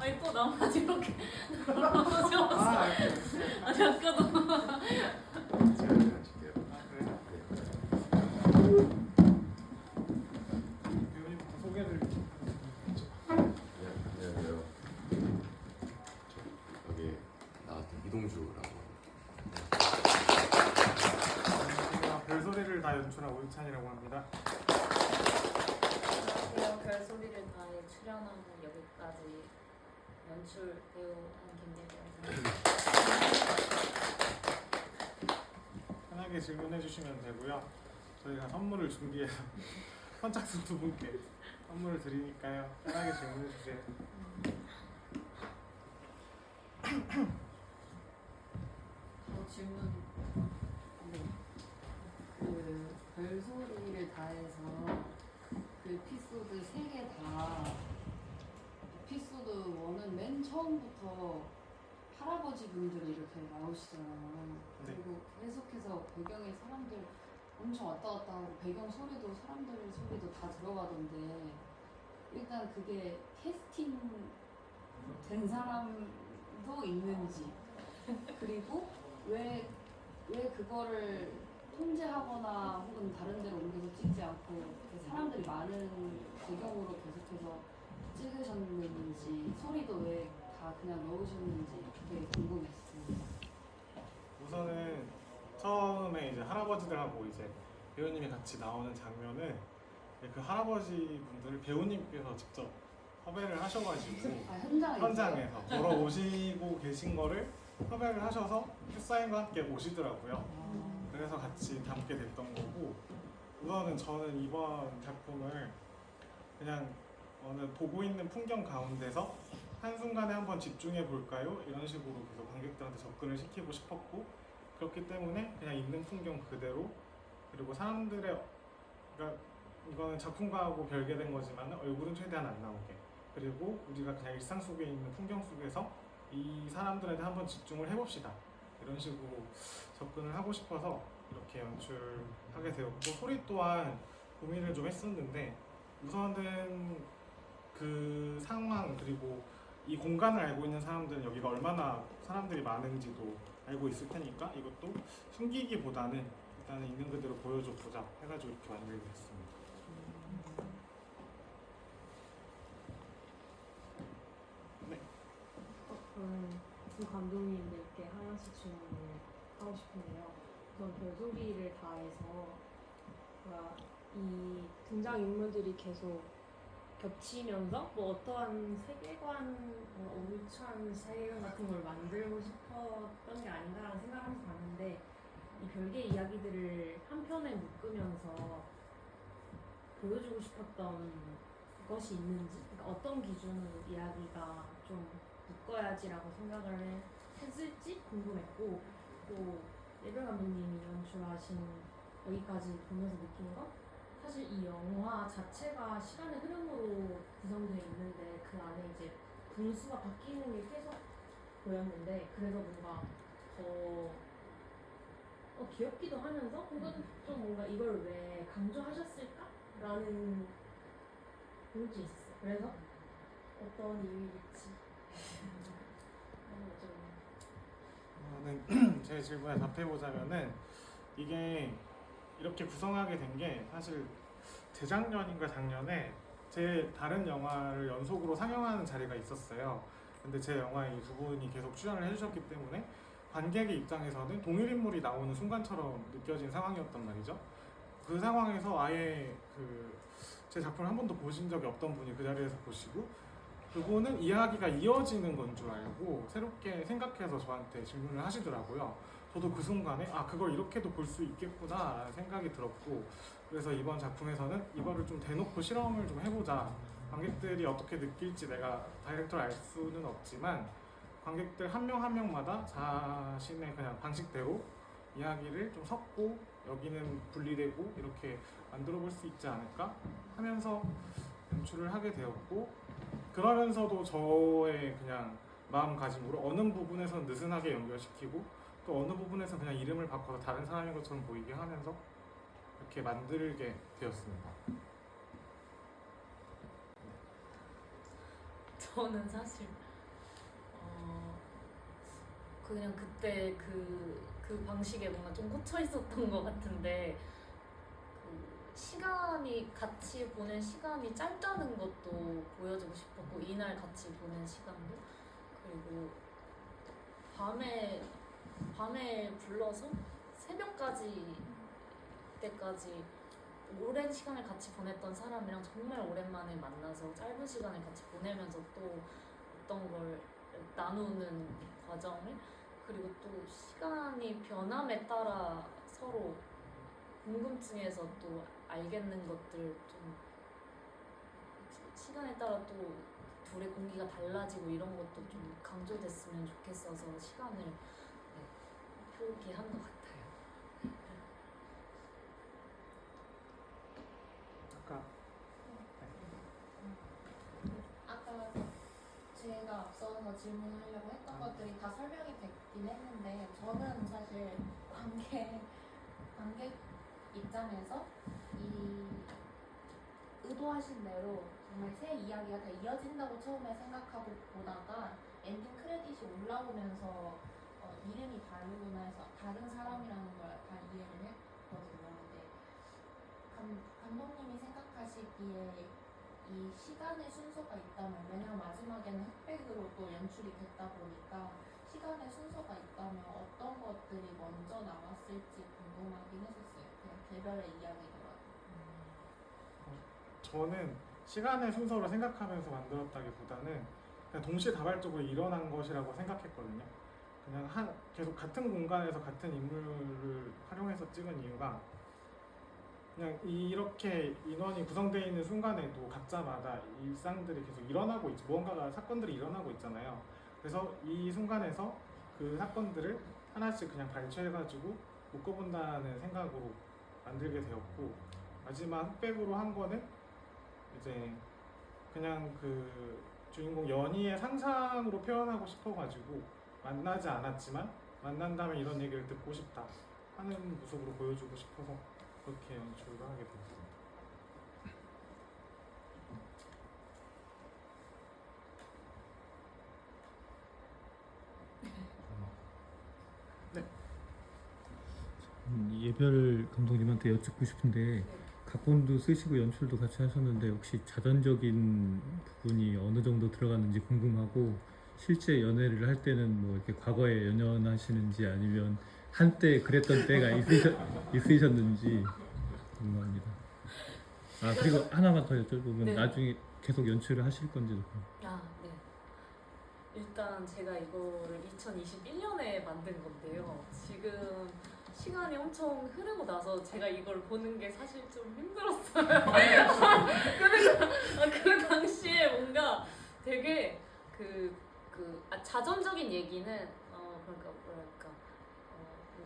아니 또 나만 이렇게 넘어졌어. 아니 아까도 제가 해줄게요. 그래요? 네. 배우님부터 소개를 안녕하세요. 저 여기 나왔던 이동주라고 합니다. 제가 별소리를 다 연출한 오유찬이라고 합니다. 안녕하세요. 별소리를 다해 출연하는 여기까지 연출 배우한 김예배입니다. 편하게 질문해 주시면 되고요. 저희가 선물을 준비해서 선착순 두 분께 선물을 드리니까요. 편하게 질문해 주세요. 질문. 네. 그 별소리를 다해서 그 에피소드 3개 다 에피소드 1은 맨 처음부터 할아버지 분들이 이렇게 나오시잖아요. 네. 그리고 계속해서 배경에 사람들 엄청 왔다 갔다 하고 배경 소리도 사람들 소리도 다 들어가던데 일단 그게 캐스팅 된 사람도 있는지 그리고 왜 그거를 통제하거나 혹은 다른 데로 옮겨서 찍지 않고 사람들이 많은 배경으로 계속해서 찍으셨는지 소리도 왜 다 그냥 넣으셨는지 그게 궁금했습니다. 우선은 처음에 이제 할아버지들하고 이제 배우님이 같이 나오는 장면은 그 할아버지 분들을 배우님께서 직접 섭외를 하셔가지고 현장에서 걸어오시고 계신 거를 섭외를 하셔서 큐사인과 함께 오시더라고요. 그래서 같이 담게 됐던 거고 우선은 저는 이번 작품을 그냥 어느 보고 있는 풍경 가운데서 한순간에 한번 집중해 볼까요? 이런 식으로 계속 관객들한테 접근을 시키고 싶었고 그렇기 때문에 그냥 있는 풍경 그대로 그리고 사람들의 그러니까 이거는 작품과하고 별개된 거지만 얼굴은 최대한 안 나오게 그리고 우리가 그냥 일상 속에 있는 풍경 속에서 이 사람들한테 한번 집중을 해봅시다 이런 식으로 접근을 하고 싶어서 이렇게 연출하게 되었고 소리 또한 고민을 좀 했었는데 우선은 그 상황 그리고 이 공간을 알고 있는 사람들은 여기가 얼마나 사람들이 많은지도 알고 있을 테니까 이것도 숨기기보다는 일단은 있는 그대로 보여줘 보자 해가지고 이렇게 만들게 됐습니다. 네. 저는 두 감독님들께 하나씩 질문을 하고 싶은데요. 우선 별소리를 다해서 이 등장 인물들이 계속 겹치면서 뭐 어떠한 세계관, 오유찬 세계관 같은 걸 만들고 싶었던 게 아닌가라는 생각을 하면서 봤는데 이 별개 이야기들을 한 편에 묶으면서 보여주고 싶었던 것이 있는지 그러니까 어떤 기준으로 이야기가 좀 묶어야지라고 생각을 했을지 궁금했고 또 예별 감독님이 연출하신 여기까지 보면서 느낀 건 사실 이 영화 자체가 시간의 흐름으로 구성되어 있는데 그 안에 이제 분수가 바뀌는 게 계속 보였는데 그래서 뭔가 더 귀엽기도 하면서 혹은 좀 뭔가 이걸 왜 강조하셨을까라는 궁금증이 있었어요. 그래서 어떤 이유일지 저는 제 질문에 답해보자면은 이게 이렇게 구성하게 된 게 사실 재작년인가 작년에 제 다른 영화를 연속으로 상영하는 자리가 있었어요. 근데 제 영화에 이 두 분이 계속 출연을 해주셨기 때문에 관객의 입장에서는 동일 인물이 나오는 순간처럼 느껴진 상황이었단 말이죠. 그 상황에서 아예 제 작품을 한 번도 보신 적이 없던 분이 그 자리에서 보시고 그분은 이야기가 이어지는 건 줄 알고 새롭게 생각해서 저한테 질문을 하시더라고요. 저도 그 순간에 그걸 이렇게도 볼 수 있겠구나 라는 생각이 들었고 그래서 이번 작품에서는 이거를 좀 대놓고 실험을 좀 해보자 관객들이 어떻게 느낄지 내가 다이렉트로 알 수는 없지만 관객들 한 명 한 명마다 자신의 그냥 방식대로 이야기를 좀 섞고 여기는 분리되고 이렇게 만들어 볼 수 있지 않을까 하면서 연출을 하게 되었고 그러면서도 저의 그냥 마음가짐으로 어느 부분에서는 느슨하게 연결시키고 또 어느 부분에서 그냥 이름을 바꿔서 다른 사람인 것처럼 보이게 하면서 이렇게 만들게 되었습니다. 저는 사실 그냥 그때 그 방식에 뭔가 좀 꽂혀 있었던 것 같은데 그 시간이 같이 보낸 시간이 짧다는 것도 보여주고 싶었고 이날 같이 보낸 시간도 그리고 밤에 불러서 새벽까지 때까지 오랜 시간을 같이 보냈던 사람이랑 정말 오랜만에 만나서 짧은 시간을 같이 보내면서 또 어떤 걸 나누는 과정을 그리고 또 시간이 변함에 따라 서로 궁금증에서 또 알겠는 것들 좀 시간에 따라 또 둘의 공기가 달라지고 이런 것도 좀 강조됐으면 좋겠어서 시간을 표기한 것 같아요. 아까 아까 제가 앞서서 질문하려고 했던 것들이 다 설명이 됐긴 했는데 저는 사실 관객 입장에서 이 의도하신 대로 정말 새 이야기가 다 이어진다고 처음에 생각하고 보다가 엔딩 크레딧이 올라오면서 이름이 다르구나 해서 다른 사람이라는 걸 다 이해를 했거든요. 근데 감독님이 생각하시기에 이 시간의 순서가 있다면 왜냐면 마지막에는 흑백으로 또 연출이 됐다 보니까 시간의 순서가 있다면 어떤 것들이 먼저 나왔을지 궁금하긴 했었어요. 그냥 개별의 이야기더라도. 저는 시간의 순서로 생각하면서 만들었다기보다는 그냥 동시다발적으로 일어난 것이라고 생각했거든요. 그냥 계속 같은 공간에서 같은 인물을 활용해서 찍은 이유가 그냥 이렇게 인원이 구성되어 있는 순간에도 각자마다 일상들이 계속 일어나고 있죠. 무언가가 사건들이 일어나고 있잖아요. 그래서 이 순간에서 그 사건들을 하나씩 그냥 발췌해가지고 묶어본다는 생각으로 만들게 되었고 마지막 흑백으로 한 거는 이제 그냥 그 주인공 연희의 상상으로 표현하고 싶어가지고 만나지 않았지만 만난다면 이런 얘기를 듣고 싶다 하는 모습으로 보여주고 싶어서 그렇게 연출을 하게 됐습니다. 예별 감독님한테 여쭙고 싶은데 각본도 쓰시고 연출도 같이 하셨는데 혹시 자전적인 부분이 어느 정도 들어갔는지 궁금하고 실제 연애를 할 때는 뭐 이렇게 과거에 연연하시는지 아니면 한때 그랬던 때가 있으셨는지 궁금합니다. 아 그리고 하나만 더 여쭤보면 네. 나중에 계속 연출을 하실 건지도 아, 네. 일단 제가 이거를 2021년에 만든 건데요. 지금 시간이 엄청 흐르고 나서 제가 이걸 보는 게 사실 좀 힘들었어요. 그 당시에 뭔가 되게 자전적인 얘기는 그러니까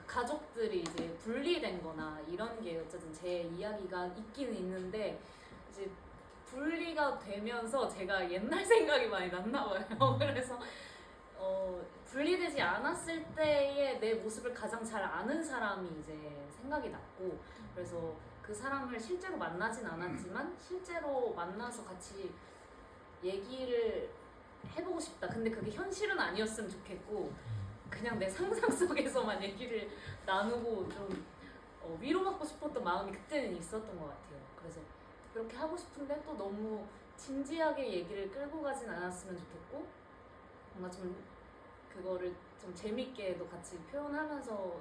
가족들이 이제 분리된거나 이런 게 어쨌든 제 이야기가 있기는 있는데 이제 분리가 되면서 제가 옛날 생각이 많이 났나 봐요. 그래서 분리되지 않았을 때의 내 모습을 가장 잘 아는 사람이 이제 생각이 났고 그래서 그 사람을 실제로 만나진 않았지만 실제로 만나서 같이 얘기를 해보고 싶다. 근데 그게 현실은 아니었으면 좋겠고 그냥 내 상상 속에서만 얘기를 나누고 좀 위로받고 싶었던 마음이 그때는 있었던 것 같아요. 그래서 그렇게 하고 싶은데 또 너무 진지하게 얘기를 끌고 가진 않았으면 좋겠고 뭔가 좀 그거를 좀 재밌게도 같이 표현하면서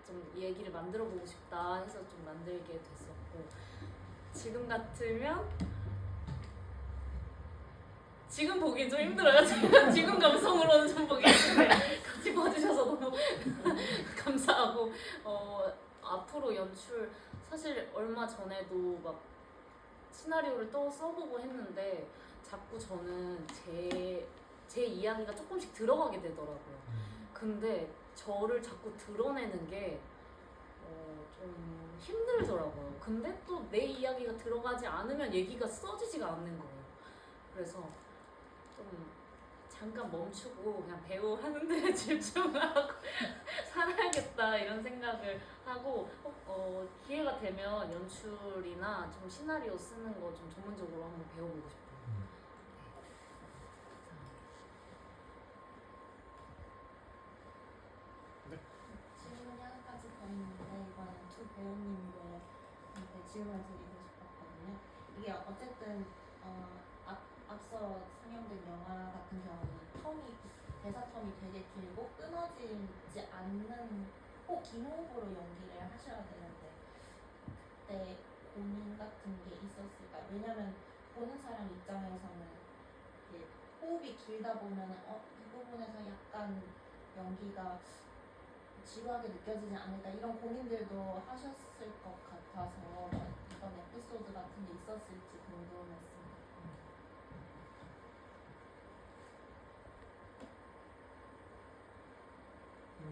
좀 얘기를 만들어 보고 싶다 해서 좀 만들게 됐었고 지금 같으면 지금 보기엔 좀 힘들어요. 지금 감성으로는 좀 보기 힘든데 같이 봐주셔서 너무 감사하고 앞으로 연출 사실 얼마 전에도 막 시나리오를 또 써보고 했는데 자꾸 저는 제 이야기가 조금씩 들어가게 되더라고요. 근데 저를 자꾸 드러내는 게 좀 힘들더라고요. 근데 또 내 이야기가 들어가지 않으면 얘기가 써지지가 않는 거예요. 그래서 좀 잠깐 멈추고 그냥 배우 하는 데 집중하고 살아야겠다 이런 생각을 하고 기회가 되면 연출이나 좀 시나리오 쓰는 거 좀 전문적으로 한번 배워보고 싶어요. 배우님들한테 질문을 드리고 싶었거든요. 이게 어쨌든 앞서 상영된 영화 같은 경우는 대사 텀이 되게 길고 끊어지지 않는 긴 호흡으로 연기를 하셔야 되는데 그때 고민 같은 게 있었을까요? 왜냐면 보는 사람 입장에서는 이제 호흡이 길다 보면 이 부분에서 약간 연기가 지루하게 느껴지지 않을까 이런 고민들도 하셨을 것 같아서 이번 에피소드 같은 게 있었을지 궁금했습니다.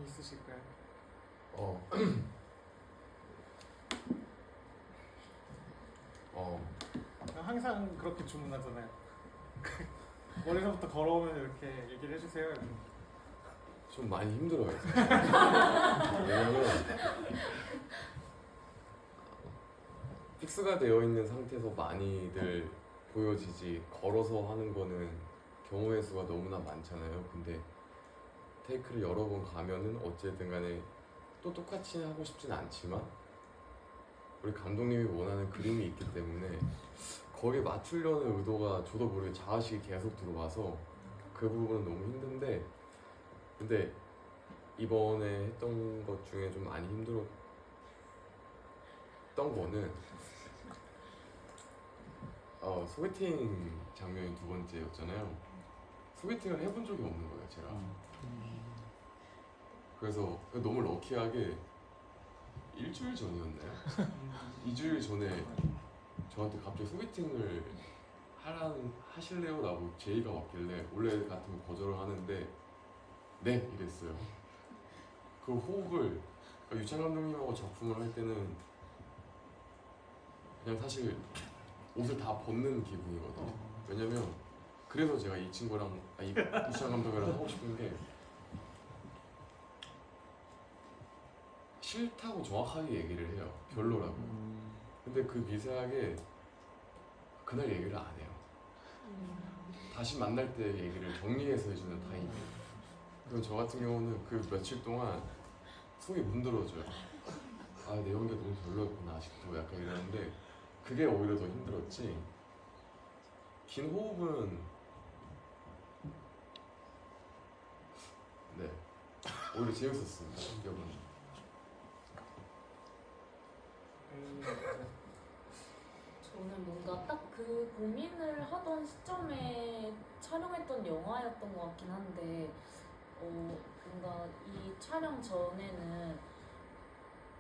있으실까요? 어, 항상 그렇게 주문하잖아요. 머리서부터 걸어오면 이렇게 얘기를 해주세요. 좀 많이 힘들어요. 왜냐면 픽스가 되어 있는 상태에서 많이들 보여지지 걸어서 하는 거는 경우의 수가 너무나 많잖아요. 근데 테이크를 여러 번 가면은 어쨌든 간에 또 똑같이 하고 싶진 않지만 우리 감독님이 원하는 그림이 있기 때문에 거기에 맞추려는 의도가 저도 모르게 자아식이 계속 들어와서 그 부분은 너무 힘든데, 근데 이번에 했던 것 중에 좀 많이 힘들었던 거는 소개팅 장면이 두 번째였잖아요. 소개팅을 해본 적이 없는 거예요, 제가. 그래서 너무 럭키하게 일주일 전이었나요? 2주일 전에 저한테 갑자기 소개팅을 하실래요? 라고 제의가 왔길래 원래 같으면 거절을 하는데 네! 이랬어요. 그 호흡을 유찬 감독님하고 작품을 할 때는 그냥 사실 옷을 다 벗는 기분이거든요. 왜냐면 그래서 제가 이 친구랑 유찬 감독이랑 하고 싶은 게 싫다고 정확하게 얘기를 해요. 별로라고. 근데 그 미세하게 그날 얘기를 안 해요. 다시 만날 때 얘기를 정리해서 해주는 타입이에요. 그럼 저 같은 경우는 그 며칠 동안 속이 문드러져요. 내 연기가 너무 별로였구나 아직도 약간 이러는데 그게 오히려 더 힘들었지. 긴 호흡은 네 오히려 재밌었습니다. 기억은. 저는 뭔가 딱 그 고민을 하던 시점에 촬영했던 영화였던 것 같긴 한데 뭔가 이 촬영 전에는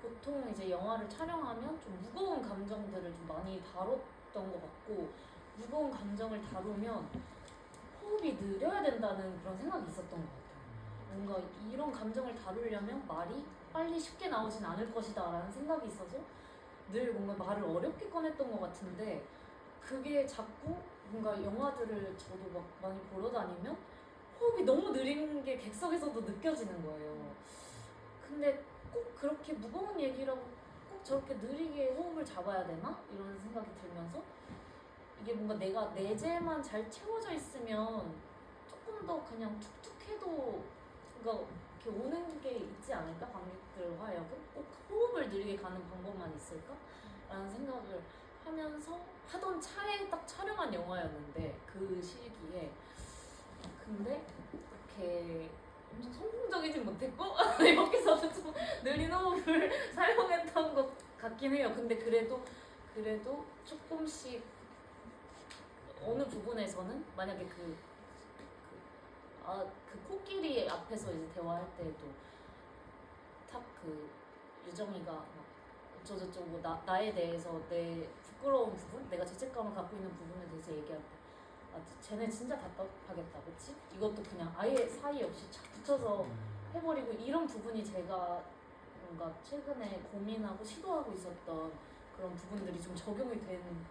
보통 이제 영화를 촬영하면 좀 무거운 감정들을 좀 많이 다뤘던 것 같고, 무거운 감정을 다루면 호흡이 느려야 된다는 그런 생각이 있었던 것 같아요. 뭔가 이런 감정을 다루려면 말이 빨리 쉽게 나오진 않을 것이다 라는 생각이 있어서 늘 뭔가 말을 어렵게 꺼냈던 것 같은데, 그게 자꾸 뭔가 영화들을 저도 막 많이 보러 다니면 호흡이 너무 느린 게 객석에서도 느껴지는 거예요. 근데 꼭 그렇게 무거운 얘기라고 꼭 저렇게 느리게 호흡을 잡아야 되나? 이런 생각이 들면서 이게 뭔가 내가 내재만 잘 채워져 있으면 조금 더 그냥 툭툭 해도 그러니까 이렇게 오는 게 있지 않을까? 관객들 하여금 꼭 호흡을 느리게 가는 방법만 있을까? 라는 생각을 하면서 하던 차에 딱 촬영한 영화였는데 그 시기에. 근데 이렇게 엄청 성공적이진 못했고 여기서는 좀 느린 호흡을 사용했던 것 같긴 해요. 근데 그래도 조금씩 어느 부분에서는 만약에 그 코끼리 앞에서 이제 대화할 때도 딱 그 유정이가 막 어쩌저쩌고 뭐 나에 대해서 내 부끄러운 부분, 내가 죄책감을 갖고 있는 부분에 대해서 얘기할 때 쟤네 진짜 답답하겠다, 그치? 이것도 그냥 아예 사이 없이 착 붙여서 해버리고, 이런 부분이 제가 뭔가 최근에 고민하고 시도하고 있었던 그런 부분들이 좀 적용이 된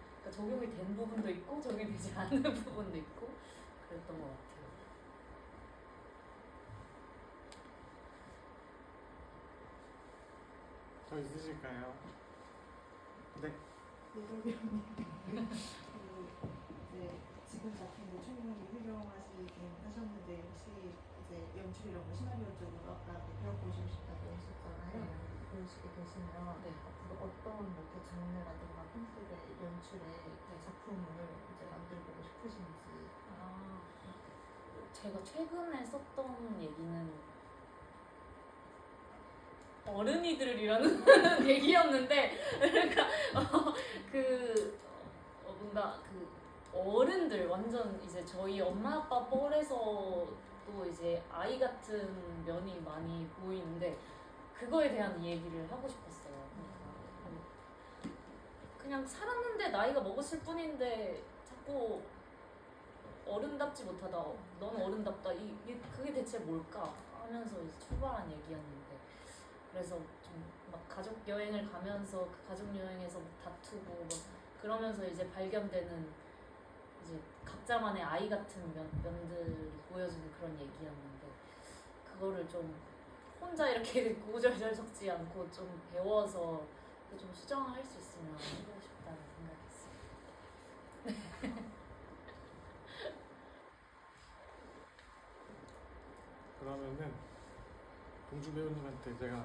부분도 있고 적용이 되지 않는 부분도 있고 그랬던 것 같아요. 더 있으실까요? 네. 배우님 이제 지금 작품도 충분히 훌륭하시긴 하셨는데 혹시 이제 연출 이런 거 시나리오 쪽으로 아까 배워보시고 싶다고 하셨잖아요. 그러시게 되시면 네. 앞으로 제가 최근에 썼던 얘기는 어른이들이라는 얘기였는데 그러니까 뭔가 그 어른들 완전 이제 저희 엄마 아빠 뻘에서도 이제 아이 같은 면이 많이 보이는데 그거에 대한 얘기를 하고 싶었어요. 그냥 살았는데 나이가 먹었을 뿐인데 자꾸 어른답지 못하다. 넌 어른답다. 그게 대체 뭘까? 하면서 이제 출발한 얘기였는데 그래서 좀 막 가족 여행을 가면서 그 가족 여행에서 막 다투고 막 그러면서 이제 발견되는 이제 각자만의 아이 같은 면들이 보여주는 그런 얘기였는데 그거를 좀 혼자 이렇게 구구절절 적지 않고 좀 배워서 좀 수정할 수 있으면 해보고 싶다는 생각했어요. 그러면은 동주 배우님한테 제가